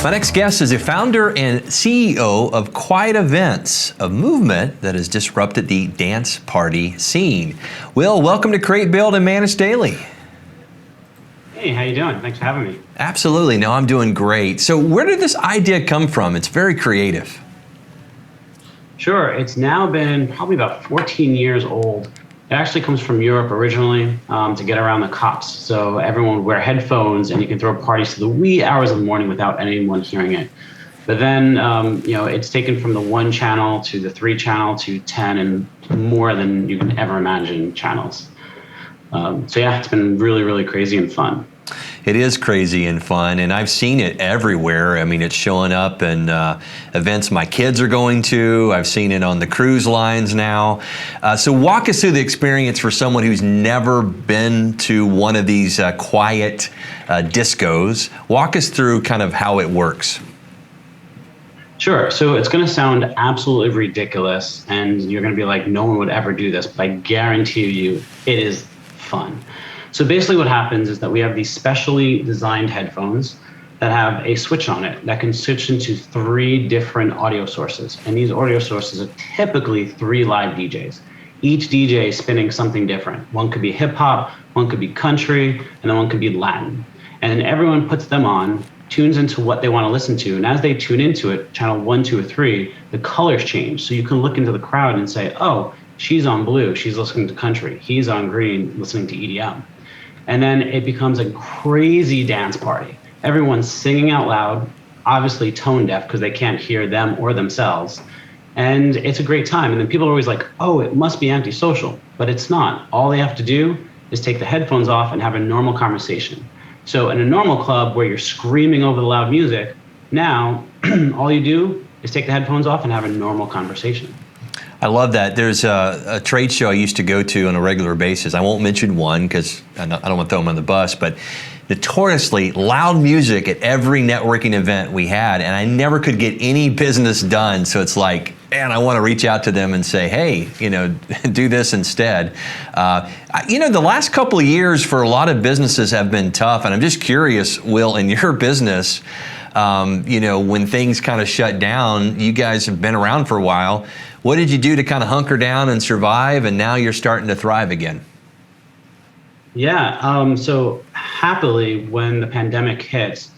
My next guest is a founder and CEO of Quiet Events, a movement that has disrupted the dance party scene. Will, welcome to Create, Build, and Manage Daily. Hey, how you doing? Thanks for having me. Absolutely. No, I'm doing great. So where did this idea come from? It's very creative. Sure. It's now been probably about 14 years old. It actually comes from Europe originally to get around the cops. So everyone would wear headphones and you can throw parties to the wee hours of the morning without anyone hearing it. But then, it's taken from the 1 channel to the 3 channel to 10 and more than you can ever imagine channels. So yeah, it's been really, really crazy and fun. It is crazy and fun, and I've seen it everywhere. I mean, it's showing up in events my kids are going to. I've seen it on the cruise lines now. So walk us through the experience for someone who's never been to one of these quiet discos. Walk us through kind of how it works. Sure. So it's going to sound absolutely ridiculous, and you're going to be like, no one would ever do this, but I guarantee you it is fun. So basically what happens is that we have these specially designed headphones that have a switch on it that can switch into 3 different audio sources. And these audio sources are typically 3 live DJs. Each DJ is spinning something different. One could be hip hop, one could be country, and then one could be Latin. And then everyone puts them on, tunes into what they want to listen to. And as they tune into it, channel 1, 2, or 3, the colors change. So you can look into the crowd and say, oh, she's on blue, she's listening to country. He's on green, listening to EDM. And then it becomes a crazy dance party. Everyone's singing out loud, obviously tone deaf because they can't hear them or themselves. And it's a great time. And then people are always like, oh, it must be antisocial. But it's not. All they have to do is take the headphones off and have a normal conversation. So in a normal club where you're screaming over the loud music, now all you do is take the headphones off and have a normal conversation. I love that. There's a trade show I used to go to on a regular basis. I won't mention one because I don't want to throw them on the bus, but notoriously loud music at every networking event we had, and I never could get any business done. So it's like, man, I want to reach out to them and say, hey, do this instead. The last couple of years for a lot of businesses have been tough, and I'm just curious, Will, in your business, when things kind of shut down, you guys have been around for a while. What did you do to kind of hunker down and survive, and now you're starting to thrive again? Yeah, so happily, when the pandemic hit,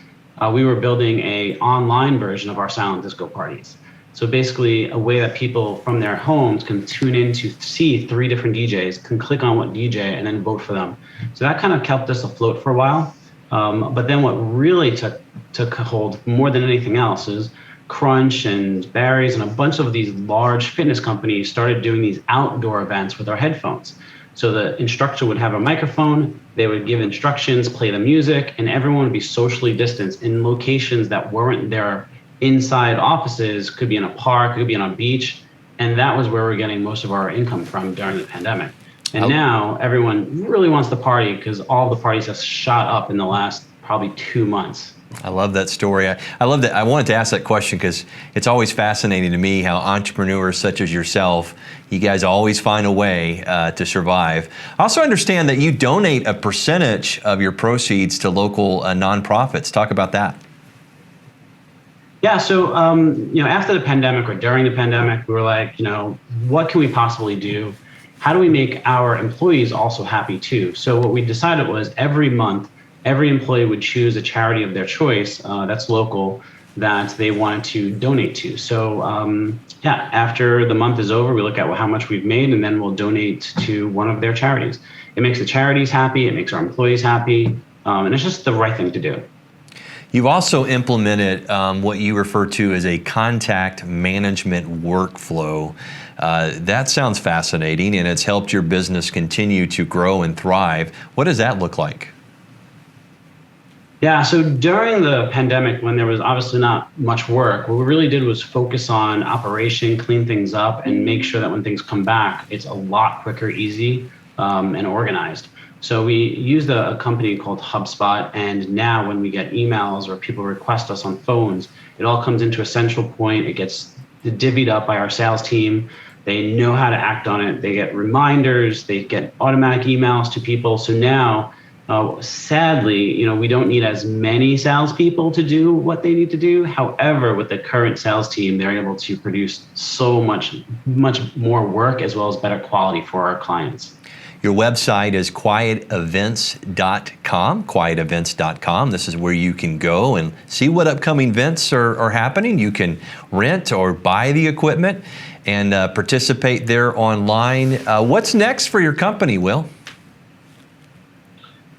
we were building an online version of our silent disco parties. So basically a way that people from their homes can tune in to see 3 different DJs, can click on what DJ and then vote for them. So that kind of kept us afloat for a while. But then what really took hold more than anything else is Crunch and Barry's and a bunch of these large fitness companies started doing these outdoor events with our headphones. So the instructor would have a microphone, they would give instructions, play the music, and everyone would be socially distanced in locations that weren't their inside offices. Could be in a park, could be on a beach. And that was where we're getting most of our income from during the pandemic. And now everyone really wants to party because all the parties have shot up in the last probably 2 months. I love that story. I love that. I wanted to ask that question because it's always fascinating to me how entrepreneurs such as yourself, you guys always find a way to survive. I also understand that you donate a percentage of your proceeds to local nonprofits. Talk about that. Yeah, so after the pandemic or during the pandemic, we were like, what can we possibly do? How do we make our employees also happy too? So what we decided was every month, every employee would choose a charity of their choice that's local that they wanted to donate to. So after the month is over, we look at how much we've made and then we'll donate to one of their charities. It makes the charities happy, it makes our employees happy, and it's just the right thing to do. You've also implemented what you refer to as a contact management workflow. That sounds fascinating, and it's helped your business continue to grow and thrive. What does that look like? Yeah, so during the pandemic, when there was obviously not much work, what we really did was focus on operation, clean things up, and make sure that when things come back, it's a lot quicker, easy, and organized. So we used a company called HubSpot, and now when we get emails or people request us on phones, it all comes into a central point. It gets divvied up by our sales team. They know how to act on it. They get reminders. They get automatic emails to people. So now Sadly, we don't need as many salespeople to do what they need to do. However, with the current sales team, they're able to produce so much more work as well as better quality for our clients. Your website is quietevents.com, quietevents.com. This is where you can go and see what upcoming events are happening. You can rent or buy the equipment and participate there online. What's next for your company, Will?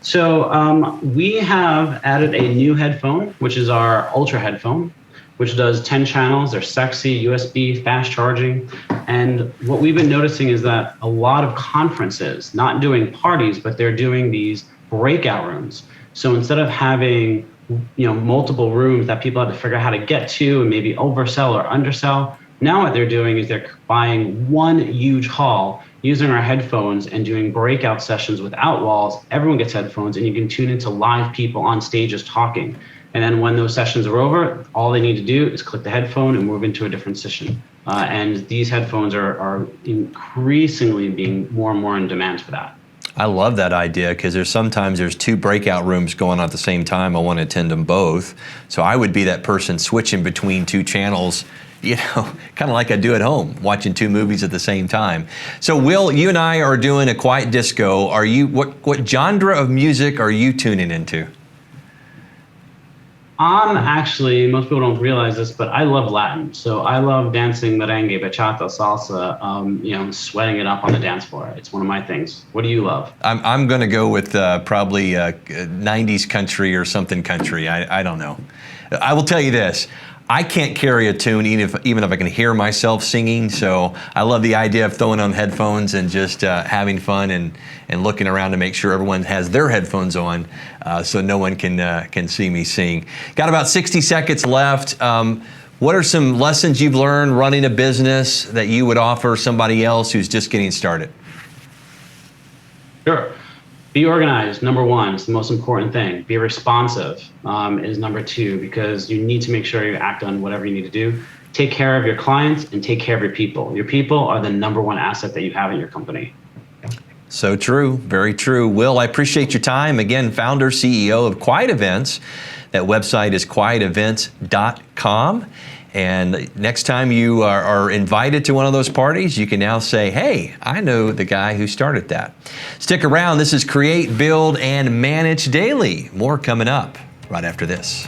So we have added a new headphone, which is our Ultra headphone, which does 10 channels. They're sexy, USB, fast charging. And what we've been noticing is that a lot of conferences, not doing parties, but they're doing these breakout rooms. So instead of having multiple rooms that people have to figure out how to get to and maybe oversell or undersell, now what they're doing is they're buying one huge hall, using our headphones and doing breakout sessions without walls. Everyone gets headphones and you can tune into live people on stages talking. And then when those sessions are over, all they need to do is click the headphone and move into a different session. And these headphones are increasingly being more and more in demand for that. I love that idea because sometimes there's two breakout rooms going on at the same time. I want to attend them both. So I would be that person switching between two channels, kind of like I do at home, watching two movies at the same time. So Will, you and I are doing a quiet disco. What genre of music are you tuning into? Actually, most people don't realize this, but I love Latin. So I love dancing merengue, bachata, salsa, sweating it up on the dance floor. It's one of my things. What do you love? I'm going to go with probably 90s country or something country. I don't know. I will tell you this. I can't carry a tune even if I can hear myself singing, so I love the idea of throwing on headphones and just having fun and looking around to make sure everyone has their headphones on so no one can see me sing. Got about 60 seconds left. What are some lessons you've learned running a business that you would offer somebody else who's just getting started? Sure. Be organized, number one, is the most important thing. Be responsive is number two, because you need to make sure you act on whatever you need to do. Take care of your clients and take care of your people. Your people are the number one asset that you have in your company. So true, very true. Will, I appreciate your time. Again, founder, CEO of Quiet Events. That website is quietevents.com. And next time you are invited to one of those parties, you can now say, hey, I know the guy who started that. Stick around. This is Create, Build, and Manage Daily. More coming up right after this.